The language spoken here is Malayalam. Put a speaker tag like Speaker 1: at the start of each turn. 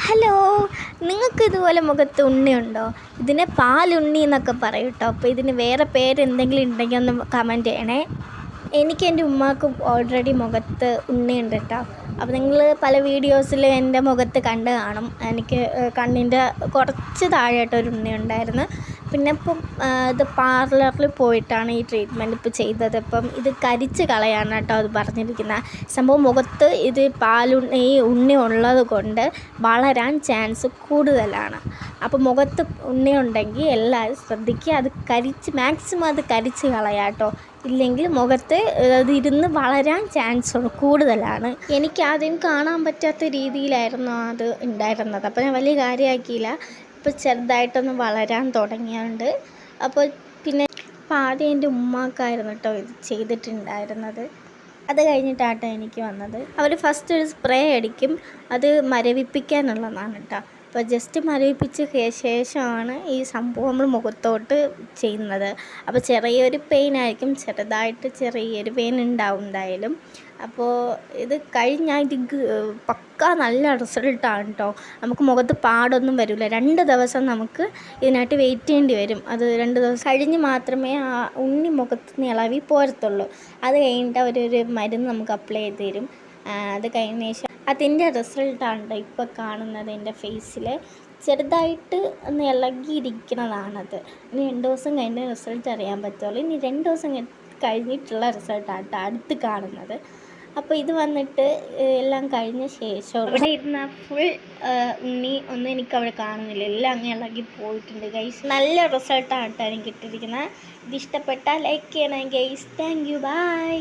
Speaker 1: ഹലോ, നിങ്ങൾക്ക് ഇതുപോലെ മുഖത്ത് ഉണ്ണിയുണ്ടോ? ഇതിനെ പാലുണ്ണി എന്നൊക്കെ പറയും കേട്ടോ. അപ്പോൾ ഇതിന് വേറെ പേരെന്തെങ്കിലും ഉണ്ടെങ്കിൽ ഒന്ന് കമൻറ്റ് ചെയ്യണേ. എനിക്ക് എൻ്റെ ഉമ്മാക്ക് ഓൾറെഡി മുഖത്ത് ഉണ്ണിയുണ്ട് കേട്ടോ. അപ്പോൾ നിങ്ങൾ പല വീഡിയോസിൽ എൻ്റെ മുഖത്ത് കണ്ട് കാണും. എനിക്ക് കണ്ണിൻ്റെ കുറച്ച് താഴെയായിട്ടൊരു ഉണ്ണി ഉണ്ടായിരുന്നു. പിന്നെ ഇപ്പം ഇത് പാർലറിൽ പോയിട്ടാണ് ഈ ട്രീറ്റ്മെൻറ്റ് ഇപ്പോൾ ചെയ്തത്. ഇപ്പം ഇത് കരിച്ച് കളയാണ് കേട്ടോ അത് പറഞ്ഞിരിക്കുന്നത്. സംഭവം മുഖത്ത് ഇത് ഈ ഉണ്ണി ഉള്ളത് കൊണ്ട് വളരാൻ ചാൻസ് കൂടുതലാണ്. അപ്പോൾ മുഖത്ത് ഉണ്ണി ഉണ്ടെങ്കിൽ എല്ലാവരും ശ്രദ്ധിക്കുക, അത് മാക്സിമം അത് കരിച്ച് കളയാം കേട്ടോ. ഇല്ലെങ്കിൽ മുഖത്ത് അത് ഇരുന്ന് വളരാൻ ചാൻസ് കൂടുതലാണ്. എനിക്കാദ്യം കാണാൻ പറ്റാത്ത രീതിയിലായിരുന്നു അത് ഉണ്ടായിരുന്നത്. അപ്പോൾ ഞാൻ വലിയ കാര്യമാക്കിയില്ല. ഇപ്പോൾ ചെറുതായിട്ടൊന്ന് വളരാൻ തുടങ്ങിയുണ്ട്. അപ്പോൾ ആദ്യം എൻ്റെ ഉമ്മാക്കായിരുന്നു കേട്ടോ ഇത് ചെയ്തിട്ടുണ്ടായിരുന്നത്. അത് കഴിഞ്ഞിട്ടാട്ടോ എനിക്ക് വന്നത്. അവർ ഫസ്റ്റ് ഒരു സ്പ്രേ അടിക്കും, അത് മരവിപ്പിക്കാനുള്ളതാണ് കേട്ടോ. അപ്പോൾ ജസ്റ്റ് മരവിപ്പിച്ച ശേഷമാണ് ഈ സംഭവം നമ്മൾ മുഖത്തോട്ട് ചെയ്യുന്നത്. അപ്പോൾ ചെറിയൊരു പെയിൻ ആയിരിക്കും, ചെറിയൊരു പെയിൻ ഉണ്ടാവും എന്തായാലും. അപ്പോൾ ഇത് കഴിഞ്ഞാൽ ഇത് പക്ക നല്ല റിസൾട്ടാണ് കേട്ടോ. നമുക്ക് മുഖത്ത് പാടൊന്നും വരില്ല. 2 ദിവസം നമുക്ക് ഇതിനായിട്ട് വെയിറ്റ് ചെയ്യേണ്ടി വരും. അത് 2 ദിവസം കഴിഞ്ഞ് മാത്രമേ ആ ഉണ്ണി മുഖത്ത് നിന്ന് ഇളവി പോരത്തുള്ളൂ. അത് കഴിഞ്ഞിട്ട് അവരൊരു മരുന്ന് നമുക്ക് അപ്ലൈ ചെയ്ത് തരും. അത് കഴിഞ്ഞ ശേഷം അതിൻ്റെ റിസൾട്ടാണ് ഇപ്പോൾ കാണുന്നത്. എൻ്റെ ഫേസിൽ ചെറുതായിട്ട് ഒന്ന് ഇളകിയിരിക്കുന്നതാണത്. ഇനി 2 ദിവസം കഴിഞ്ഞ് റിസൾട്ട് അറിയാൻ പറ്റുള്ളൂ. ഇനി 2 ദിവസം കഴിഞ്ഞിട്ടുള്ള റിസൾട്ടാണ് അടുത്ത് കാണുന്നത്. അപ്പോൾ ഇത് വന്നിട്ട് എല്ലാം കഴിഞ്ഞ ശേഷം ഇവിടെ ഇരുന്ന ഫുൾ ഉണ്ണി ഒന്നും എനിക്കവിടെ കാണുന്നില്ല, എല്ലാം അങ്ങ് ഇളകി പോയിട്ടുണ്ട് ഗൈസ്. നല്ല റിസൾട്ടാണ് കേട്ടോ എനിക്ക് കിട്ടിയിരിക്കുന്നത്. ഇത് ഇഷ്ടപ്പെട്ടാൽ ലൈക്ക് ചെയ്യണം ഗൈസ്. Thank you, by.